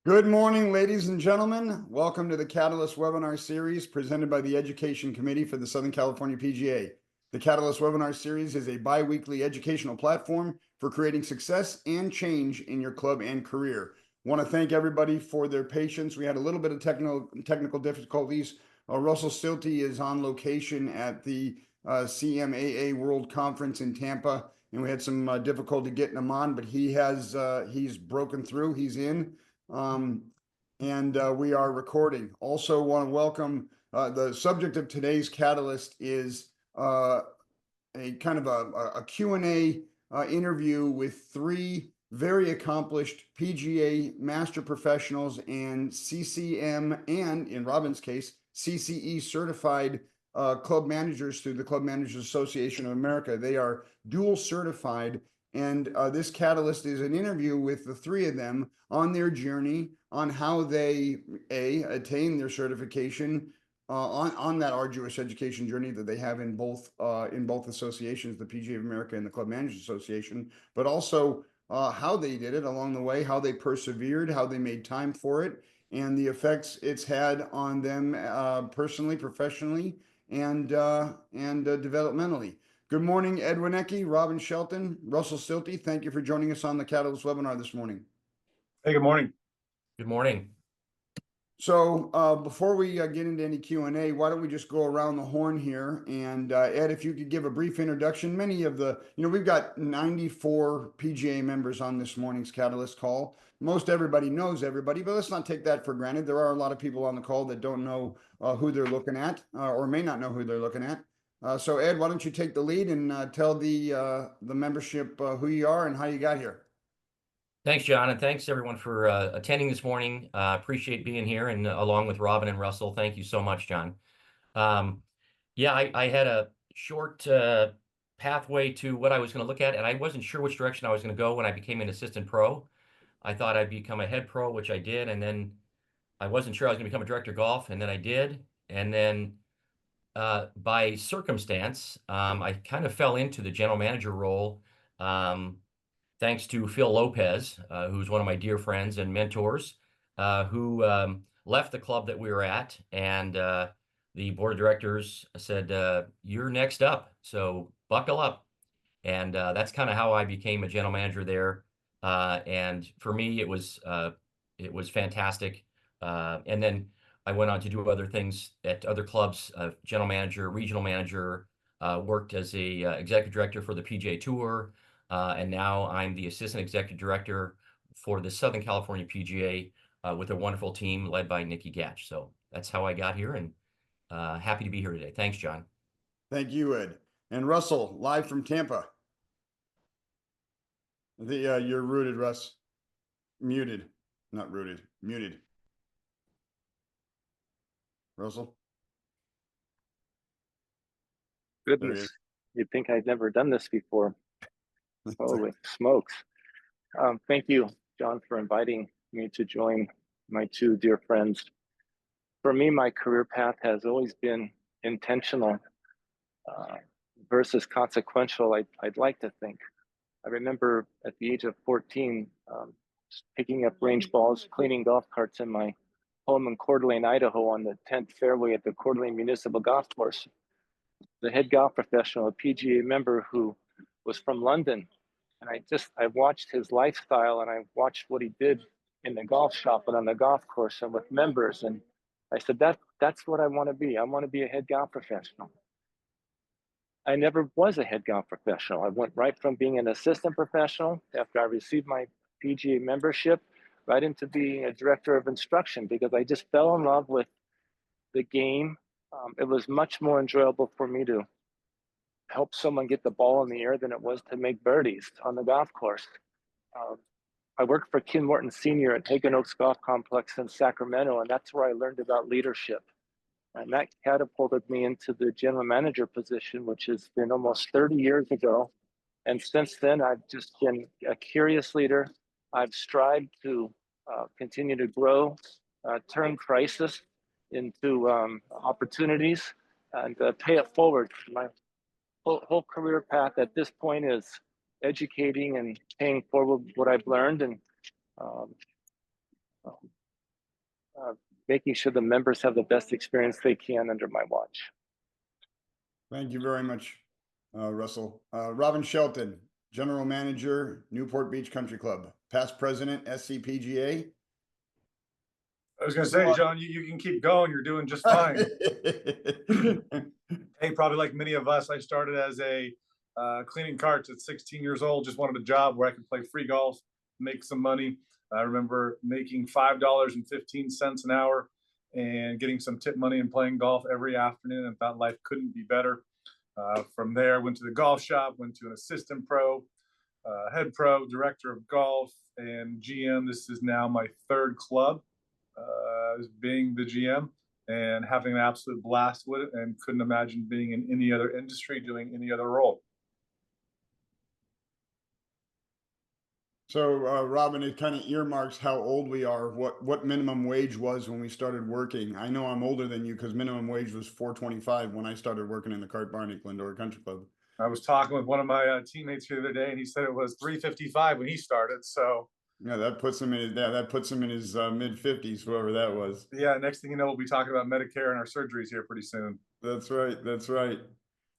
Good morning, ladies and gentlemen. Welcome to the Catalyst webinar series presented by the Education Committee for the Southern California PGA. The Catalyst webinar series is a bi-weekly educational platform for creating success and change in your club and career. Want to thank everybody for their patience. We had a little bit of technical difficulties. Russell Stilty is on location at the CMAA World Conference in Tampa, and we had some difficulty getting him on, but he's broken through. He's in. We are recording. Also want to welcome, the subject of today's Catalyst is a kind of a Q&A interview with three very accomplished PGA master professionals and CCM, and in Robin's case, CCE certified club managers through the Club Managers Association of America. They are dual certified. And this Catalyst is an interview with the three of them on their journey, on how they attain their certification on that arduous education journey that they have in both associations, the PGA of America and the Club Managers Association, but also how they did it along the way, how they persevered, how they made time for it, and the effects it's had on them personally, professionally, and developmentally. Good morning, Ed Winecki, Robin Shelton, Russell Stilty. Thank you for joining us on the Catalyst webinar this morning. Hey, good morning. Good morning. So before we get into any Q&A, why don't we just go around the horn here? And Ed, if you could give a brief introduction. Many of the, we've got 94 PGA members on this morning's Catalyst call. Most everybody knows everybody, but let's not take that for granted. There are a lot of people on the call that don't know who they're looking at or may not know who they're looking at. So Ed, why don't you take the lead and tell the membership who you are and how you got here. Thanks, John, and thanks everyone for attending this morning. Appreciate being here, and along with Robin and Russell, thank you so much, John. Yeah, I had a short pathway to what I was going to look at, and I wasn't sure which direction I was going to go when I became an assistant pro. I thought I'd become a head pro, which I did, and then I wasn't sure I was going to become a director of golf, and then I did, and then by circumstance, I kind of fell into the general manager role, thanks to Phil Lopez, who's one of my dear friends and mentors, who left the club that we were at, and the board of directors said, "You're next up, so buckle up." And that's kind of how I became a general manager there. And for me, it was fantastic. And then I went on to do other things at other clubs, general manager, regional manager, worked as a executive director for the PGA Tour, and now I'm the assistant executive director for the Southern California PGA with a wonderful team led by Nikki Gatch. So that's how I got here, and happy to be here today. Thanks, John. Thank you, Ed. And Russell, live from Tampa. You're rooted, Russ. Muted, not rooted, muted. Russell? Goodness, you'd think I'd never done this before. Holy smokes. Thank you, John, for inviting me to join my two dear friends. For me, my career path has always been intentional versus consequential, I'd like to think. I remember at the age of 14, picking up range balls, cleaning golf carts in my home in Coeur d'Alene, Idaho, on the 10th fairway at the Coeur d'Alene Municipal Golf Course. The head golf professional, a PGA member who was from London, and I watched his lifestyle, and I watched what he did in the golf shop and on the golf course and with members, and I said, that's what I want to be. I want to be a head golf professional. I never was a head golf professional. I went right from being an assistant professional after I received my PGA membership right into being a director of instruction, because I just fell in love with the game. It was much more enjoyable for me to help someone get the ball in the air than it was to make birdies on the golf course. I worked for Ken Morton Sr. at Hagen Oaks Golf Complex in Sacramento, and that's where I learned about leadership. And that catapulted me into the general manager position, which has been almost 30 years ago. And since then, I've just been a curious leader. I've strived to continue to grow, turn crisis into opportunities, and pay it forward. My whole career path at this point is educating and paying forward what I've learned, and making sure the members have the best experience they can under my watch. Thank you very much, Russell. Robin Shelton, General Manager, Newport Beach Country Club, past president, SCPGA. I was going to say, John, you can keep going. You're doing just fine. Hey, probably like many of us, I started as a cleaning carts at 16 years old. Just wanted a job where I could play free golf, make some money. I remember making $5.15 an hour and getting some tip money and playing golf every afternoon, and thought life couldn't be better. From there, went to the golf shop, went to an assistant pro, head pro, director of golf, and GM. This is now my third club, being the GM and having an absolute blast with it, and couldn't imagine being in any other industry doing any other role. So, Robin, it kind of earmarks how old we are, what minimum wage was when we started working. I know I'm older than you because minimum wage was $4.25 when I started working in the cart barn at Glendora Country Club. I was talking with one of my teammates here the other day, and he said it was $3.55 when he started. So yeah, that puts him in his mid 50s, whoever that was. Yeah, next thing you know, we'll be talking about Medicare and our surgeries here pretty soon. That's right. That's right.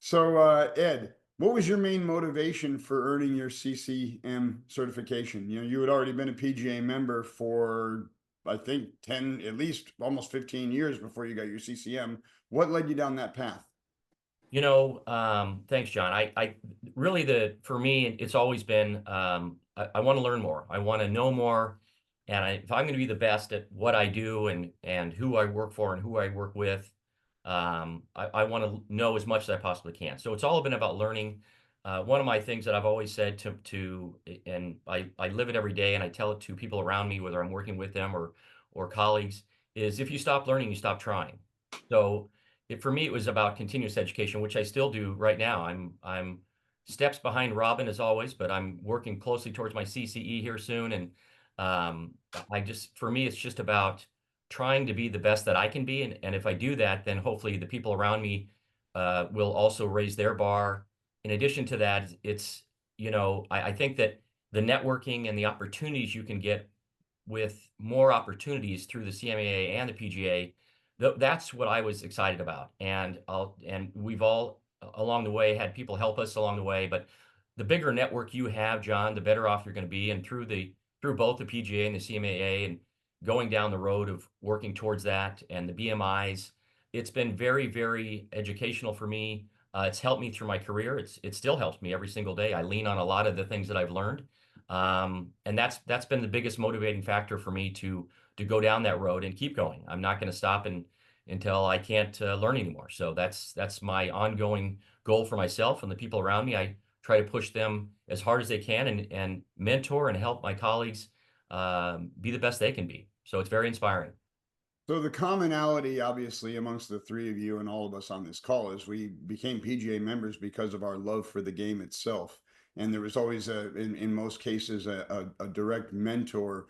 So, Ed, what was your main motivation for earning your CCM certification? You know, you had already been a PGA member for, I think, 10, at least almost 15 years before you got your CCM. What led you down that path? You know, thanks, John. I really, for me, it's always been, I want to learn more. I want to know more. And if I'm going to be the best at what I do and who I work for and who I work with, I want to know as much as I possibly can. So it's all been about learning. One of my things that I've always said and I live it every day, and I tell it to people around me, whether I'm working with them or colleagues, is if you stop learning, you stop trying. So for me, it was about continuous education, which I still do right now. I'm steps behind Robin as always, but I'm working closely towards my CCE here soon. And for me, it's just about trying to be the best that I can be. And if I do that, then hopefully the people around me will also raise their bar. In addition to that, it's, you know, I think that the networking and the opportunities you can get with more opportunities through the CMAA and the PGA, that's what I was excited about. And we've all along the way had people help us along the way, but the bigger network you have, John, the better off you're going to be. And through both the PGA and the CMAA, and going down the road of working towards that, and the BMIs, it's been very, very educational for me. It's helped me through my career. It still helps me every single day. I lean on a lot of the things that I've learned. And that's been the biggest motivating factor for me to go down that road and keep going. I'm not going to stop until I can't learn anymore. So that's my ongoing goal for myself and the people around me. I try to push them as hard as they can and mentor and help my colleagues be the best they can be. So it's very inspiring. So the commonality, obviously, amongst the three of you and all of us on this call is we became PGA members because of our love for the game itself. And there was always, in most cases, a direct mentor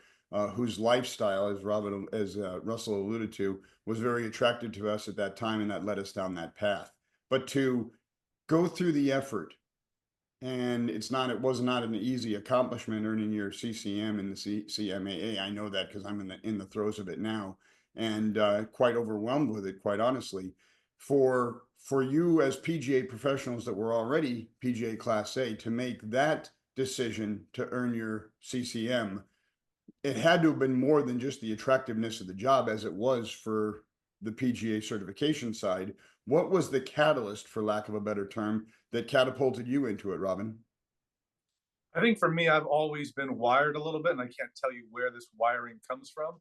whose lifestyle, as Russell alluded to, was very attractive to us at that time, and that led us down that path. But to go through the effort, and it was not an easy accomplishment earning your CCM and the CMAA. I know that because I'm in the throes of it now, and quite overwhelmed with it, quite honestly. For you as PGA professionals that were already PGA Class A to make that decision to earn your CCM, it had to have been more than just the attractiveness of the job, as it was for the PGA certification side. What was the catalyst, for lack of a better term, that catapulted you into it, Robin? I think for me, I've always been wired a little bit, and I can't tell you where this wiring comes from.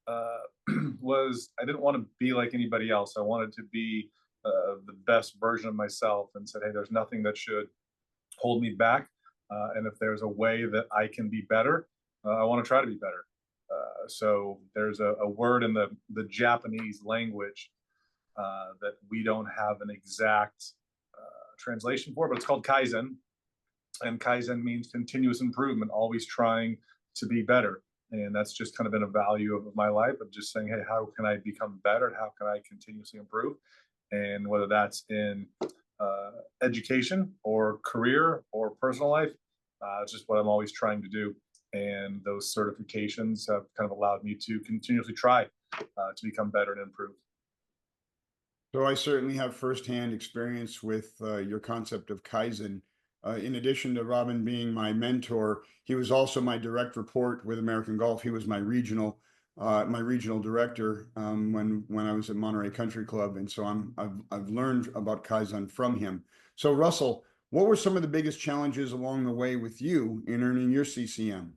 I didn't want to be like anybody else. I wanted to be the best version of myself, and said, hey, there's nothing that should hold me back. And if there's a way that I can be better, I want to try to be better. So there's a word in the Japanese language that we don't have an exact translation for, but it's called Kaizen. And Kaizen means continuous improvement, always trying to be better. And that's just kind of been a value of my life, of just saying, hey, how can I become better? How can I continuously improve? And whether that's in education or career or personal life, it's just what I'm always trying to do. And those certifications have kind of allowed me to continuously try to become better and improve. So I certainly have firsthand experience with your concept of Kaizen. In addition to Robin being my mentor, he was also my direct report with American Golf. He was my regional director when I was at Monterey Country Club, and so I've learned about Kaizen from him. So Russell, what were some of the biggest challenges along the way with you in earning your CCM?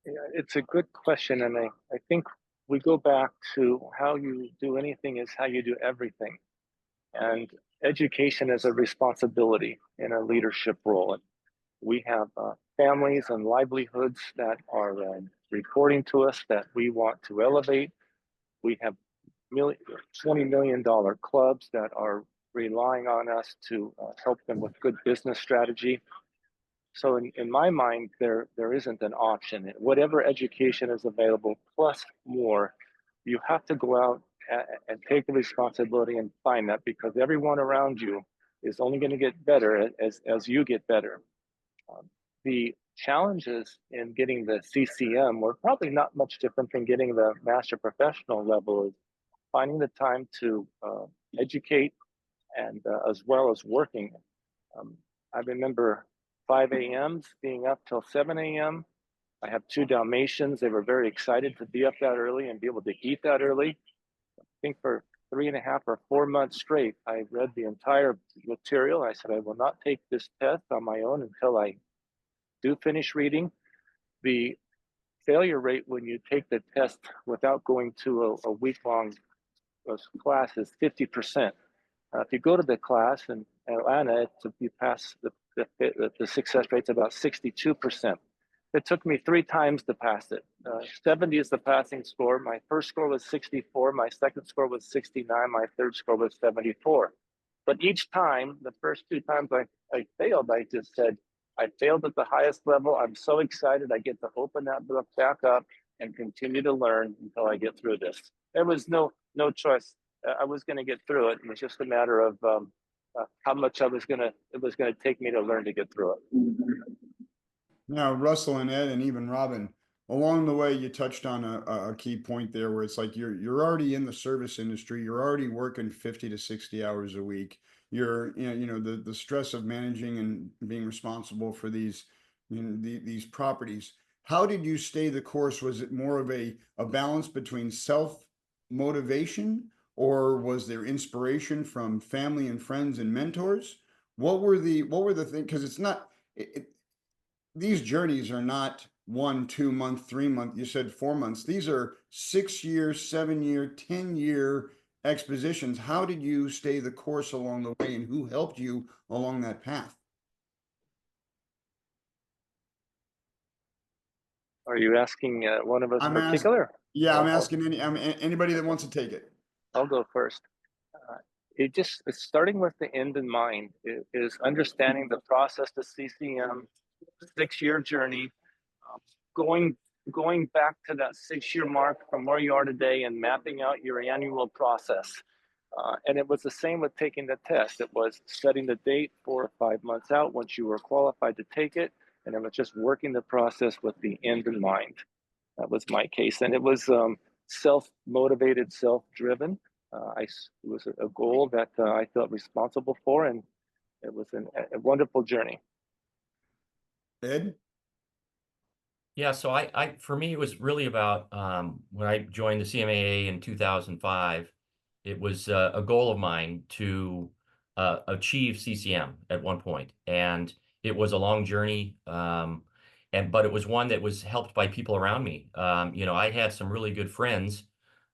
Yeah, it's a good question, and I think we go back to how you do anything is how you do everything. And education is a responsibility in a leadership role. And we have families and livelihoods that are reporting to us that we want to elevate. We have $20 million clubs that are relying on us to help them with good business strategy. So in my mind, there isn't an option. Whatever education is available, plus more, you have to go out and take the responsibility and find that, because everyone around you is only going to get better as you get better. The challenges in getting the CCM were probably not much different than getting the master professional level, is finding the time to educate and as well as working. I remember 5 a.m.s being up till 7 a.m. I have 2 Dalmatians. They were very excited to be up that early and be able to eat that early. I think for 3.5 or 4 months straight, I read the entire material. I said, I will not take this test on my own until I do finish reading. The failure rate when you take the test without going to a week-long class is 50%. If you go to the class in Atlanta, you pass the success rate's about 62%. It took me 3 times to pass it. 70 is the passing score. My first score was 64. My second score was 69. My third score was 74. But each time, the first 2 times I failed, I just said, I failed at the highest level. I'm so excited. I get to open that book back up and continue to learn until I get through this. There was no choice. I was going to get through it. It was just a matter of how much it was going to take me to learn to get through it. Now, Russell and Ed and even Robin, along the way, you touched on a key point there where it's like you're already in the service industry. You're already working 50 to 60 hours a week. You're, the stress of managing and being responsible for these, these properties. How did you stay the course? Was it more of a balance between self-motivation, or was there inspiration from family and friends and mentors? What were the things? Because it's not, these journeys are not 1, 2 month, 3 month. You said 4 months. These are 6 year, 7 year, 10-year expositions. How did you stay the course along the way, and who helped you along that path? Are you asking one of us in particular? I'm asking anybody that wants to take it. I'll go first. It's starting with the end in mind. It is understanding the process to CCM, 6-year journey, going back to that 6-year mark from where you are today and mapping out your annual process. And it was the same with taking the test. It was setting the date 4 or 5 months out once you were qualified to take it, and it was just working the process with the end in mind. That was my case, and it was self-motivated, self-driven. It was a goal that I felt responsible for, and it was a wonderful journey. Ed? Yeah, so for me, it was really about when I joined the CMAA in 2005, it was a goal of mine to achieve CCM at one point. And it was a long journey, but it was one that was helped by people around me. I had some really good friends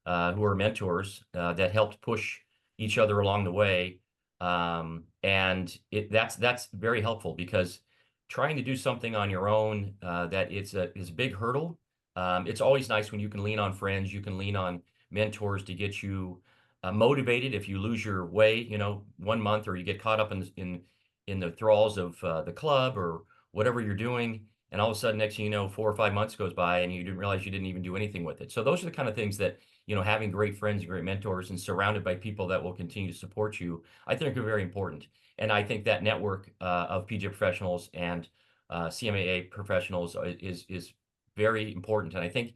who were mentors that helped push each other along the way. And that's very helpful, because trying to do something on your own, that is a big hurdle. It's always nice when you can lean on friends, you can lean on mentors to get you motivated. If you lose your way, 1 month, or you get caught up in the thralls of the club or whatever you're doing, and all of a sudden, next thing you know, 4 or 5 months goes by and you didn't realize you didn't even do anything with it. So those are the kind of things that, having great friends and great mentors and surrounded by people that will continue to support you, I think are very important. And I think that network of PGA professionals and CMAA professionals is very important. And I think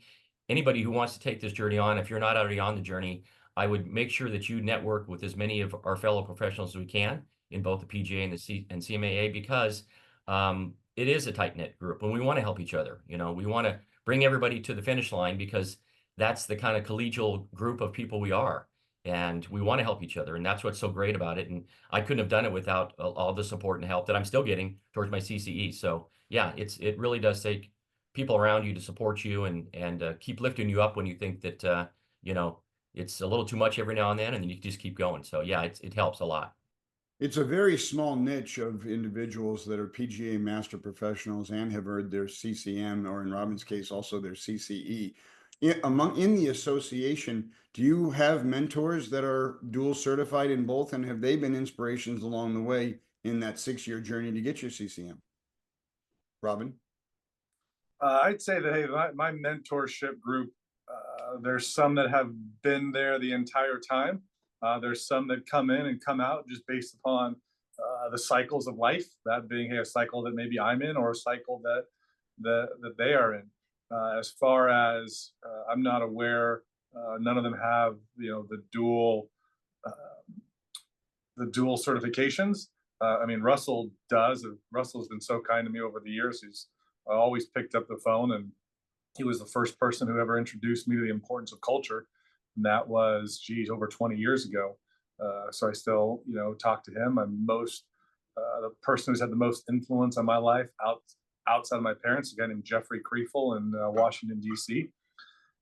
anybody who wants to take this journey on, if you're not already on the journey, I would make sure that you network with as many of our fellow professionals as we can in both the PGA and the CMAA, because it is a tight-knit group and we want to help each other. You know, we want to bring everybody to the finish line because that's the kind of collegial group of people we are. And we want to help each other. And that's what's so great about it. And I couldn't have done it without all the support and help that I'm still getting towards my CCE. So yeah, it really does take people around you to support you and keep lifting you up when you think that, you know, it's a little too much every now and then you just keep going. So yeah, it helps a lot. It's a very small niche of individuals that are PGA master professionals and have earned their CCM, or in Robin's case, also their CCE. In the association, do you have mentors that are dual certified in both, and have they been inspirations along the way in that 6-year journey to get your CCM? Robin? I'd say that, hey, my mentorship group, there's some that have been there the entire time. There's some that come in and come out just based upon the cycles of life, that being, hey, a cycle that maybe I'm in or a cycle that they are in. As far as I'm not aware, none of them have, you know, the dual certifications. I mean, Russell does. Russell's been so kind to me over the years. He's always picked up the phone, and he was the first person who ever introduced me to the importance of culture. And that was, geez, over 20 years ago. So I still, you know, talk to him. I'm the person who's had the most influence on my life outside of my parents, a guy named Jeffrey Kriefel in Washington, D.C.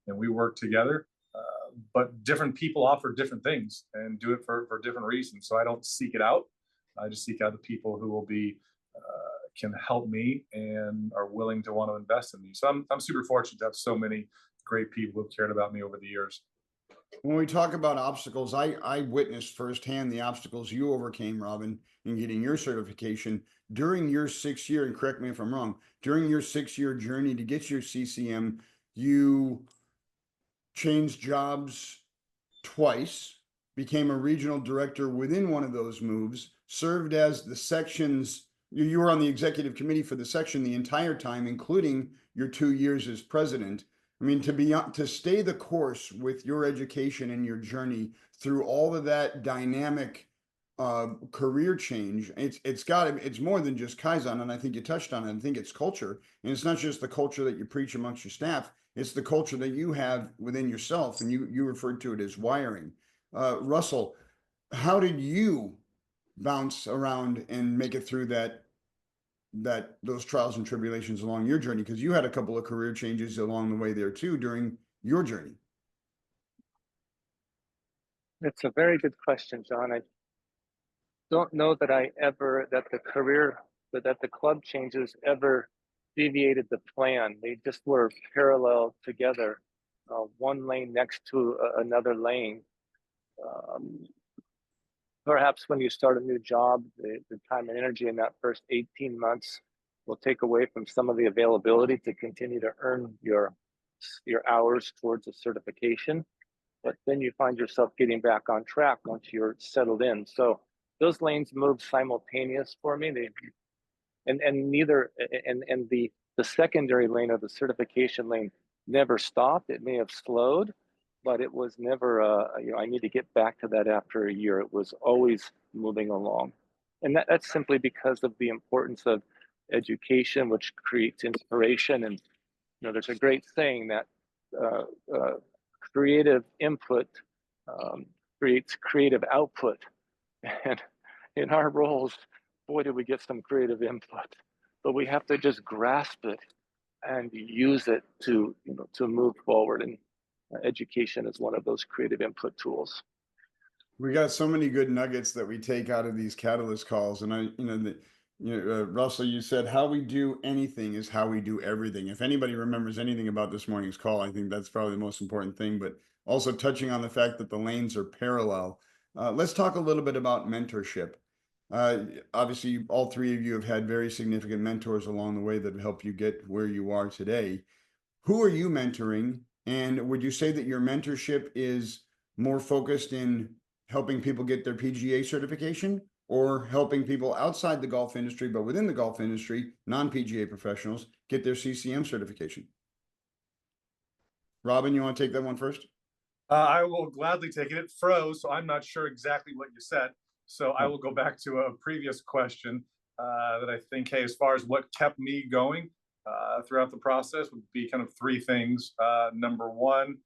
And we work together. But different people offer different things and do it for different reasons. So I don't seek it out. I just seek out the people who will be can help me and are willing to want to invest in me. So I'm super fortunate to have so many great people who've cared about me over the years. When we talk about obstacles, I witnessed firsthand the obstacles you overcame, Robin, in getting your certification during your 6-year, and correct me if I'm wrong, during your 6-year journey to get your CCM. You changed jobs twice, became a regional director within one of those moves, served as the section's, you were on the executive committee for the section the entire time, including your 2 years as president. I mean, to stay the course with your education and your journey through all of that dynamic career change, it's more than just Kaizen, and I think you touched on it. I think it's culture, and it's not just the culture that you preach amongst your staff. It's the culture that you have within yourself, and you referred to it as wiring. Russell, how did you bounce around and make it through those trials and tribulations along your journey? Because you had a couple of career changes along the way there too during your journey. It's a very good question, John. I don't know that the club changes ever deviated the plan. They just were parallel together, one lane next to another lane. Perhaps when you start a new job, the time and energy in that first 18 months will take away from some of the availability to continue to earn your hours towards a certification. But then you find yourself getting back on track once you're settled in. So those lanes moved simultaneous for me. The secondary lane, or the certification lane, never stopped. It may have slowed, but it was never, I need to get back to that after a year. It was always moving along. And that's simply because of the importance of education, which creates inspiration. And, there's a great saying that creative input creates creative output. And in our roles, boy, did we get some creative input, but we have to just grasp it and use it to move forward. And education is one of those creative input tools. We got so many good nuggets that we take out of these catalyst calls, and Russell, you said how we do anything is how we do everything. If anybody remembers anything about this morning's call, I think that's probably the most important thing. But also touching on the fact that the lanes are parallel. Let's talk a little bit about mentorship. Obviously, all three of you have had very significant mentors along the way that have helped you get where you are today. Who are you mentoring? And would you say that your mentorship is more focused in helping people get their PGA certification, or helping people outside the golf industry, but within the golf industry, non-PGA professionals, get their CCM certification? Robin, you want to take that one first? I will gladly take it. It froze, so I'm not sure exactly what you said. So I will go back to a previous question that I think, hey, as far as what kept me going throughout the process would be kind of three things. Number one,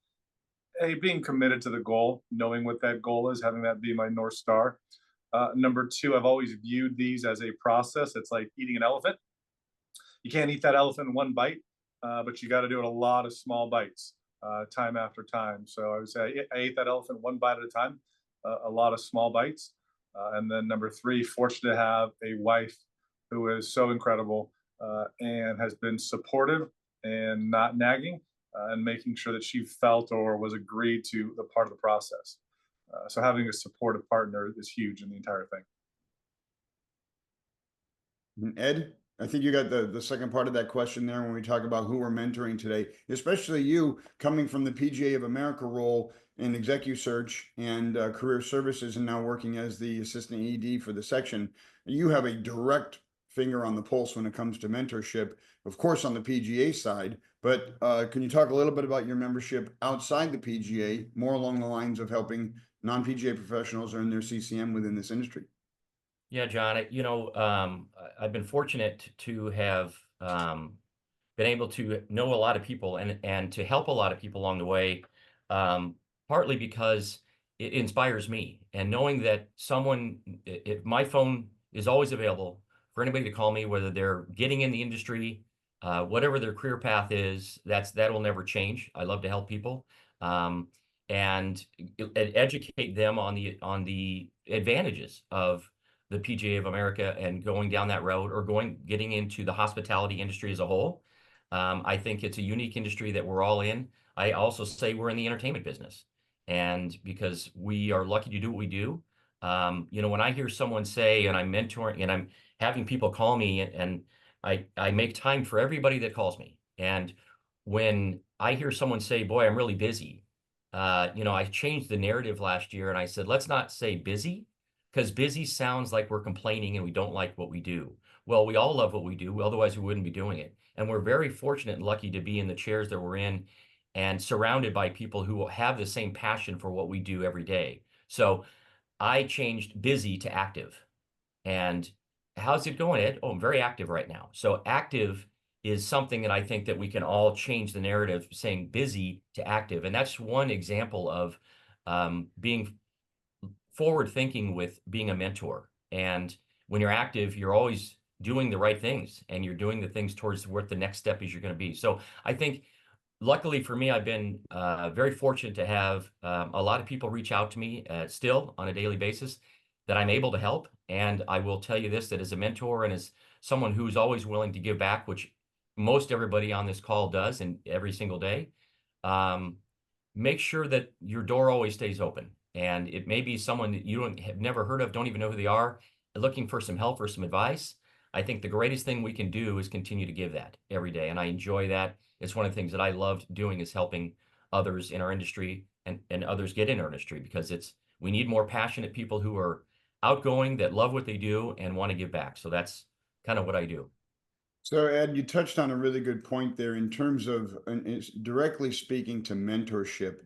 hey, being committed to the goal, knowing what that goal is, having that be my North Star. Number two, I've always viewed these as a process. It's like eating an elephant. You can't eat that elephant in one bite, but you got to do it a lot of small bites, time after time. So I would say I ate that elephant one bite at a time, a lot of small bites. And then number three, fortunate to have a wife who is so incredible and has been supportive and not nagging and making sure that she felt or was agreed to the part of the process. So having a supportive partner is huge in the entire thing. And Ed, I think you got the second part of that question there when we talk about who we're mentoring today, especially you coming from the PGA of America role in executive search and career services and now working as the assistant ED for the section. You have a direct finger on the pulse when it comes to mentorship, of course, on the PGA side, but can you talk a little bit about your membership outside the PGA, more along the lines of helping non-PGA professionals earn their CCM within this industry? Yeah, John, I've been fortunate to have been able to know a lot of people and to help a lot of people along the way, partly because it inspires me. And knowing that if my phone is always available for anybody to call me, whether they're getting in the industry, whatever their career path is, that will never change. I love to help people. And educate them on the advantages of the PGA of America and going down that road or getting into the hospitality industry as a whole. I think it's a unique industry that we're all in. I also say we're in the entertainment business, and because we are lucky to do what we do. When I hear someone say, and I'm mentoring and I'm having people call me, and I make time for everybody that calls me. And when I hear someone say, boy, I'm really busy, I changed the narrative last year and I said, let's not say busy, because busy sounds like we're complaining and we don't like what we do. Well, we all love what we do, otherwise we wouldn't be doing it. And we're very fortunate and lucky to be in the chairs that we're in and surrounded by people who have the same passion for what we do every day. So I changed busy to active. And how's it going, Ed? Oh, I'm very active right now. So active is something that I think that we can all change the narrative, saying busy to active. And that's one example of being forward thinking with being a mentor. And when you're active, you're always doing the right things and you're doing the things towards what the next step is you're going to be. So I think luckily for me, I've been very fortunate to have a lot of people reach out to me still on a daily basis that I'm able to help. And I will tell you this, that as a mentor and as someone who's always willing to give back, which most everybody on this call does and every single day, make sure that your door always stays open. And it may be someone that you have never heard of, don't even know who they are, looking for some help or some advice. I think the greatest thing we can do is continue to give that every day. And I enjoy that. It's one of the things that I loved doing, is helping others in our industry and others get in our industry, because we need more passionate people who are outgoing, that love what they do and want to give back. So that's kind of what I do. So Ed, you touched on a really good point there in terms of it's directly speaking to mentorship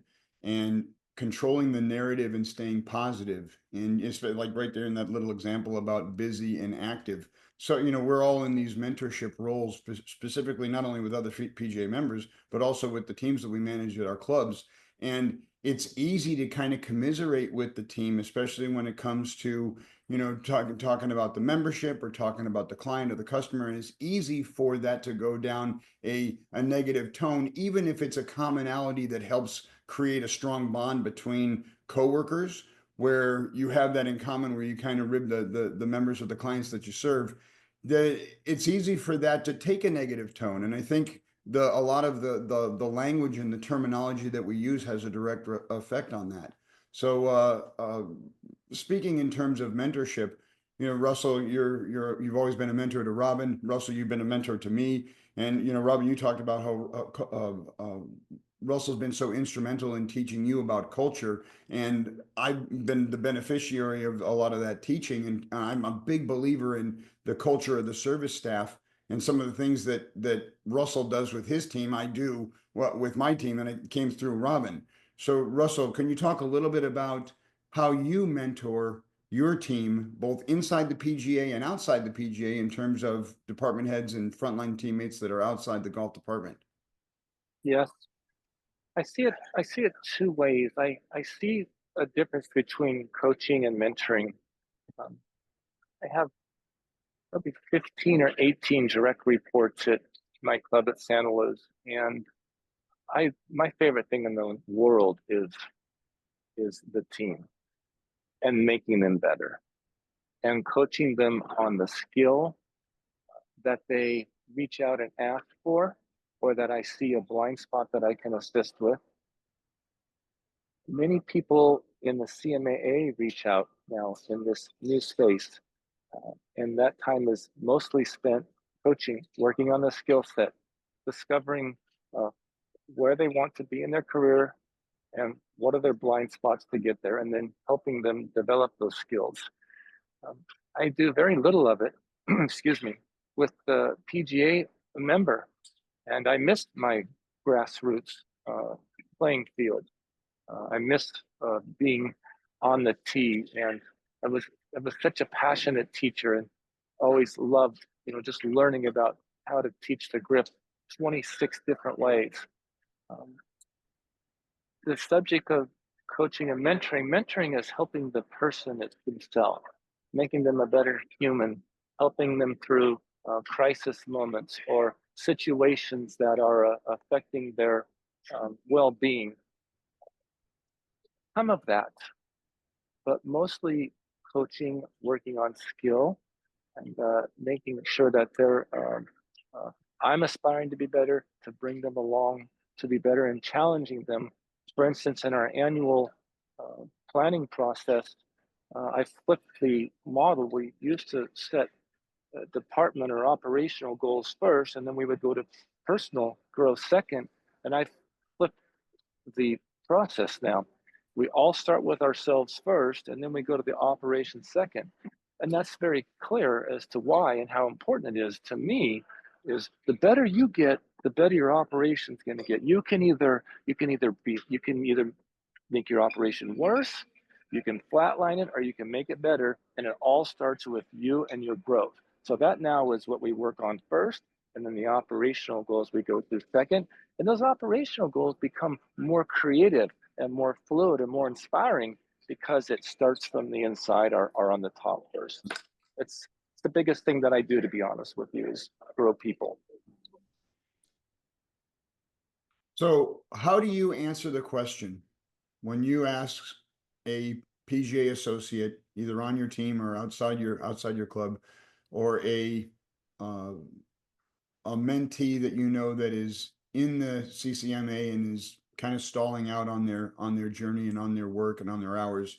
and controlling the narrative and staying positive. And it's like right there in that little example about busy and active. So, we're all in these mentorship roles, specifically not only with other PGA members, but also with the teams that we manage at our clubs. And it's easy to kind of commiserate with the team, especially when it comes to, talking about the membership or talking about the client or the customer. And it's easy for that to go down a negative tone, even if it's a commonality that helps create a strong bond between coworkers, where you have that in common, where you kind of rib the members of the clients that you serve. It's easy for that to take a negative tone. And I think a lot of the language and the terminology that we use has a direct effect on that. So speaking in terms of mentorship, Russell, you've always been a mentor to Robin. Russell, you've been a mentor to me. And Robin, you talked about how Russell's been so instrumental in teaching you about culture, and I've been the beneficiary of a lot of that teaching. And I'm a big believer in the culture of the service staff and some of the things that Russell does with his team, I do with my team, and it came through Robin. So Russell, can you talk a little bit about how you mentor your team, both inside the PGA and outside the PGA, in terms of department heads and frontline teammates that are outside the golf department? Yes, I see it two ways. I see a difference between coaching and mentoring. Um, I have probably 15 or 18 direct reports at my club at Santa Luz, and my favorite thing in the world is the team and making them better and coaching them on the skill that they reach out and ask for, or that I see a blind spot that I can assist with. Many people in the CMAA reach out now in this new space, and that time is mostly spent coaching, working on the skill set, discovering where they want to be in their career and what are their blind spots to get there, and then helping them develop those skills. I do very little of it, excuse me, with the PGA member, and I missed my grassroots playing field. I missed being on the tee, and I was such a passionate teacher and always loved, just learning about how to teach the grip 26 different ways. The subject of coaching and mentoring is helping the person themselves, making them a better human, helping them through crisis moments or situations that are affecting their well-being. Some of that, but mostly coaching, working on skill, and making sure that I'm aspiring to be better, to bring them along to be better, and challenging them. For instance, in our annual planning process, I flipped the model. We used to set department or operational goals first, and then we would go to personal growth second. And I flipped the process now. We all start with ourselves first, and then we go to the operation second. And that's very clear as to why and how important it is to me. Is the better you get, the better your operation's going to get. You can either make your operation worse, you can flatline it, or you can make it better. And it all starts with you and your growth. So that now is what we work on first, and then the operational goals we go through second. And those operational goals become more creative and more fluid and more inspiring because it starts from the inside or on the top first. It's the biggest thing that I do, to be honest with you, is grow people. So how do you answer the question when you ask a PGA associate, either on your team or outside your club, or a mentee that you know that is in the CCMA and is kind of stalling out on their journey and on their work and on their hours?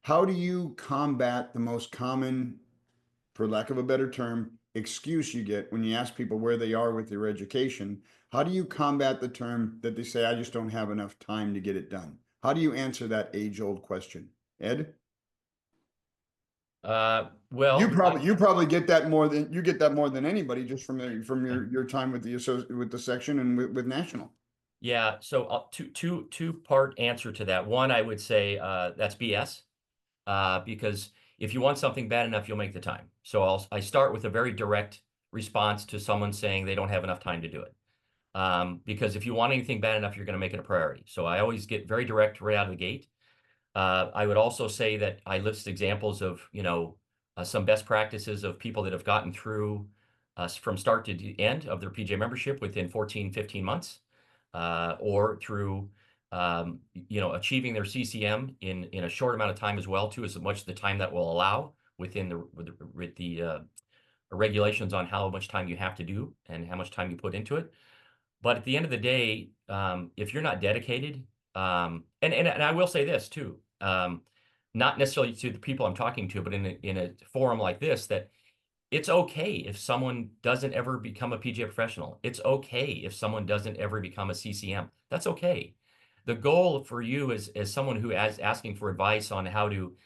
How do you combat the most common, for lack of a better term, excuse you get when you ask people where they are with their education? How do you combat the term that they say, I just don't have enough time to get it done? How do you answer that age-old question? Ed? Well, you probably get that more than anybody, just from your time with the section and with national. Yeah, so two-part answer to that. One, I would say that's BS, because if you want something bad enough, you'll make the time. So I start with a very direct response to someone saying they don't have enough time to do it. Because if you want anything bad enough, you're going to make it a priority. So I always get very direct right out of the gate. I would also say that I list examples of, some best practices of people that have gotten through from start to end of their PGA membership within 14, 15 months, or through, achieving their CCM in a short amount of time as well, too, as much the time that will allow within the regulations on how much time you have to do and how much time you put into it. But at the end of the day, if you're not dedicated, and I will say this too, not necessarily to the people I'm talking to, but in a forum like this, that it's okay if someone doesn't ever become a PGA professional. It's okay if someone doesn't ever become a CCM. That's okay. The goal for you as someone who is asking for advice on how to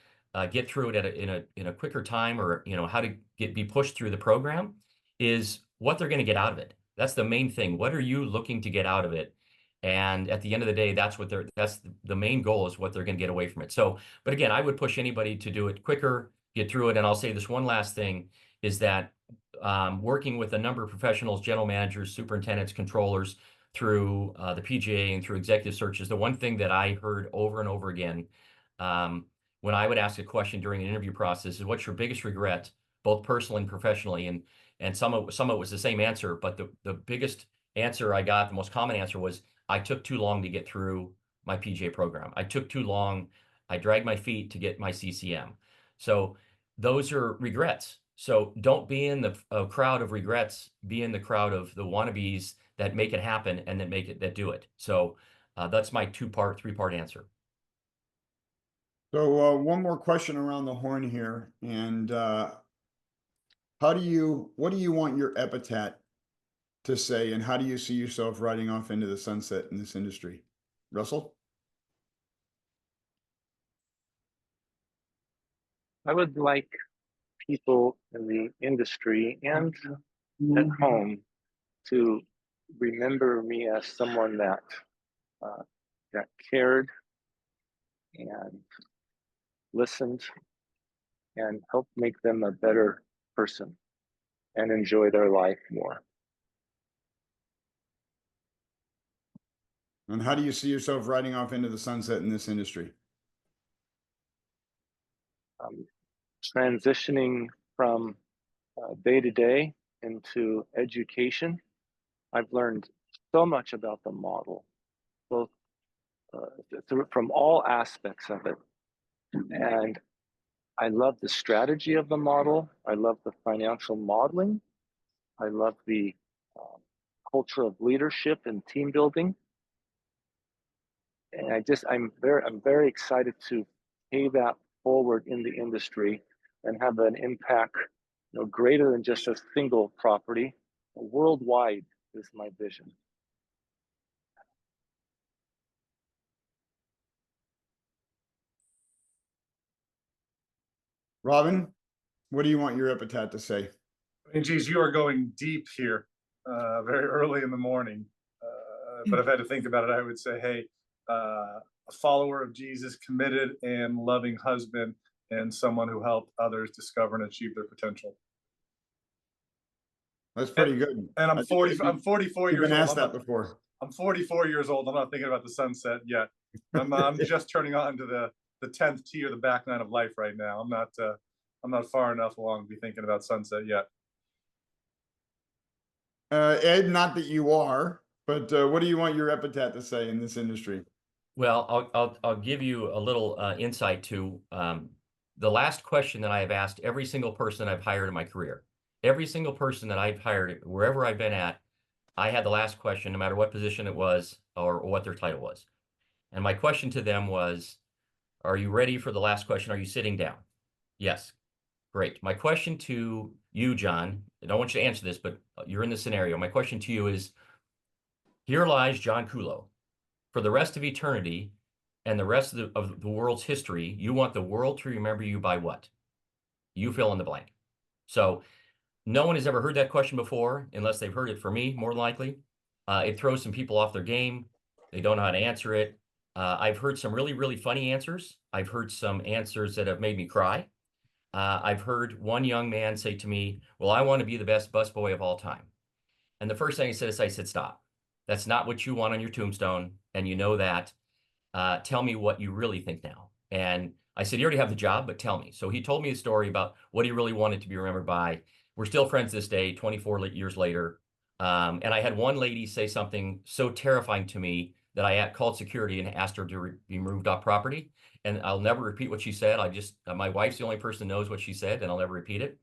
get through it in a quicker time, or how to be pushed through the program, is what they're going to get out of it. That's the main thing. What are you looking to get out of it? And at the end of the day, that's the main goal, is what they're going to get away from it. So, but again, I would push anybody to do it quicker, get through it. And I'll say this one last thing is that working with a number of professionals, general managers, superintendents, controllers through the PGA and through executive searches, the one thing that I heard over and over again when I would ask a question during an interview process is, what's your biggest regret, both personally and professionally? And some of it was the same answer, but the biggest answer I got, the most common answer was, I took too long to get through my PGA program. I took too long. I dragged my feet to get my CCM. So those are regrets. So don't be in the crowd of regrets. Be in the crowd of the wannabes that make it happen and that do it. So that's my three-part answer. So one more question around the horn here, and what do you want your epitaph to say, and how do you see yourself riding off into the sunset in this industry? Russell? I would like people in the industry and at home to remember me as someone that cared and listened and helped make them a better person and enjoy their life more. And how do you see yourself riding off into the sunset in this industry? Transitioning from day to day into education. I've learned so much about the model, both from all aspects of it. And I love the strategy of the model. I love the financial modeling. I love the culture of leadership and team building. And I'm very excited to pay that forward in the industry and have an impact, greater than just a single property. Worldwide is my vision. Robin, what do you want your epitaph to say? I mean, geez, you are going deep here, very early in the morning. But if I had to think about it, I would say, hey, a follower of Jesus, committed and loving husband, and someone who helped others discover and achieve their potential. That's pretty good. And I'm 44 You've years been old. asked that before. I'm 44 years old. I'm not thinking about the sunset yet. I'm just turning on to the 10th tee or the back nine of life right now. I'm not far enough along to be thinking about sunset yet. Ed, not that you are, but what do you want your epitaph to say in this industry? Well, I'll give you a little insight to the last question that I have asked every single person I've hired in my career. Every single person that I've hired, wherever I've been at, I had the last question, no matter what position it was or what their title was. And my question to them was, are you ready for the last question? Are you sitting down? Yes. Great. My question to you, John, I don't want you to answer this, but you're in the scenario. My question to you is, here lies John Kulo. For the rest of eternity and the rest of the world's history, you want the world to remember you by what? You fill in the blank. So no one has ever heard that question before, unless they've heard it from me, more likely. It throws some people off their game. They don't know how to answer it. I've heard some really, really funny answers. I've heard some answers that have made me cry. I've heard one young man say to me, well, I want to be the best busboy of all time. And the first thing I said, stop. That's not what you want on your tombstone, and you know that. Tell me what you really think now. And I said, you already have the job, but tell me. So he told me a story about what he really wanted to be remembered by. We're still friends this day, 24 years later. And I had one lady say something so terrifying to me that I called security and asked her to be removed off property. And I'll never repeat what she said. My wife's the only person who knows what she said, and I'll never repeat it.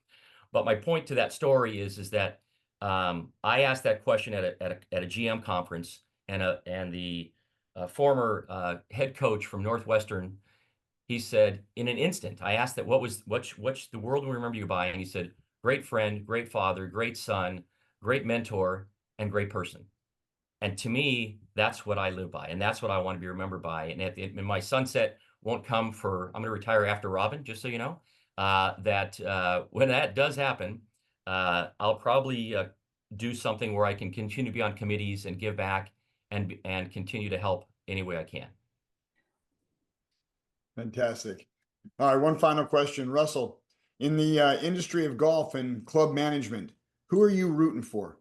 But my point to that story is that I asked that question at a GM conference, and the former head coach from Northwestern, he said, in an instant, I asked that what's the world will remember you by, and he said, great friend, great father, great son, great mentor, and great person. And to me, that's what I live by, and that's what I want to be remembered by. And my sunset won't come I'm going to retire after Robin, just so you know, when that does happen, I'll probably do something where I can continue to be on committees and give back and continue to help any way I can. Fantastic. All right, one final question, Russell. In the industry of golf and club management, who are you rooting for?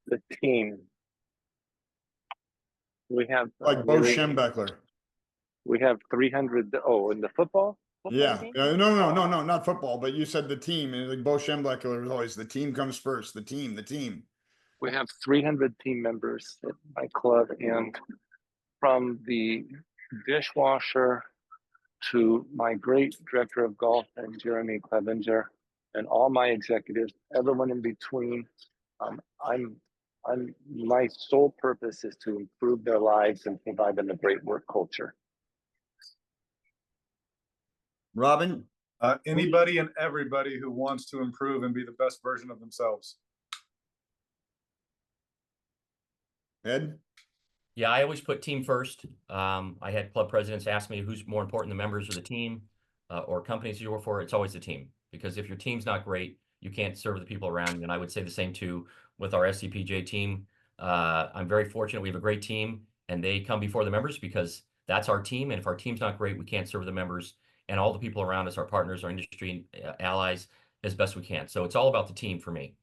The team. We have Like Bo Schembechler. we have 300. Oh, in the football Yeah. team? No, not football, but you said the team. And like Bo Schembechler was always the team comes first. The team. We have 300 team members at my club, and from the dishwasher to my great director of golf and Jeremy Clevenger and all my executives, everyone in between. My sole purpose is to improve their lives and provide them a great work culture. Robin? Anybody and everybody who wants to improve and be the best version of themselves. Ed? Yeah, I always put team first. I had club presidents ask me who's more important, the members or the team or companies you work for. It's always the team, because if your team's not great, you can't serve the people around you. And I would say the same too with our SCPGA team. I'm very fortunate. We have a great team, and they come before the members because that's our team. And if our team's not great, we can't serve the members and all the people around us, our partners, our industry allies, as best we can. So it's all about the team for me.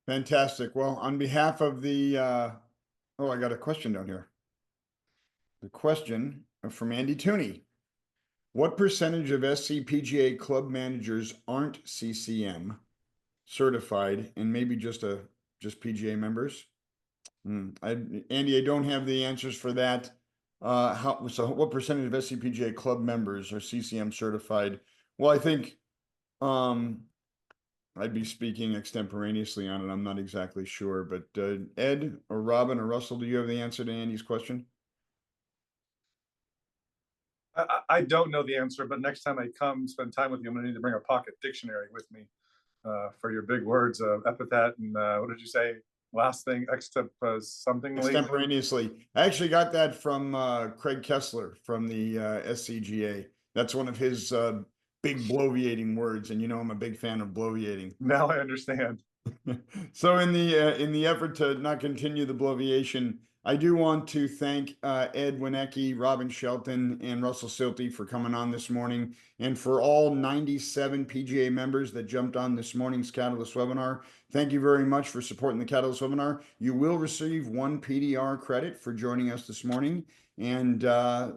Fantastic. Well, on behalf of the, oh, I got a question down here. The question from Andy Tooney. What percentage of SCPGA club managers aren't CCM certified and maybe just PGA members? Andy, I don't have the answers for that. So what percentage of SCPGA club members are CCM certified? Well, I think, I'd be speaking extemporaneously on it. I'm not exactly sure, but Ed or Robin or Russell, do you have the answer to Andy's question? I don't know the answer, but next time I come spend time with you, I'm gonna need to bring a pocket dictionary with me for your big words of epithet and what did you say? Last thing, something Extemporaneously. I actually got that from Craig Kessler from the SCGA. That's one of his big bloviating words, and you know I'm a big fan of bloviating. Now I understand. So in the effort to not continue the bloviation, I do want to thank Ed Winecki, Robin Shelton, and Russell Silty for coming on this morning, and for all 97 PGA members that jumped on this morning's Catalyst webinar. Thank you very much for supporting the Catalyst webinar. You will receive 1 PDR credit for joining us this morning, and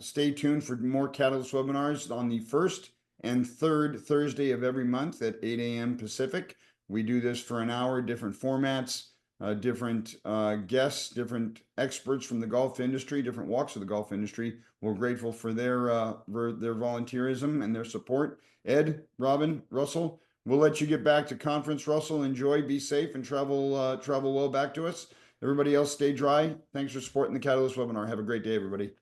stay tuned for more Catalyst webinars on the first and third Thursday of every month at 8 a.m. Pacific. We do this for an hour, different formats, different guests, different experts from the golf industry, different walks of the golf industry. We're grateful for their volunteerism and their support. Ed, Robin, Russell, we'll let you get back to conference. Russell, enjoy, be safe, and travel well back to us. Everybody else, stay dry. Thanks for supporting the Catalyst webinar. Have a great day, everybody.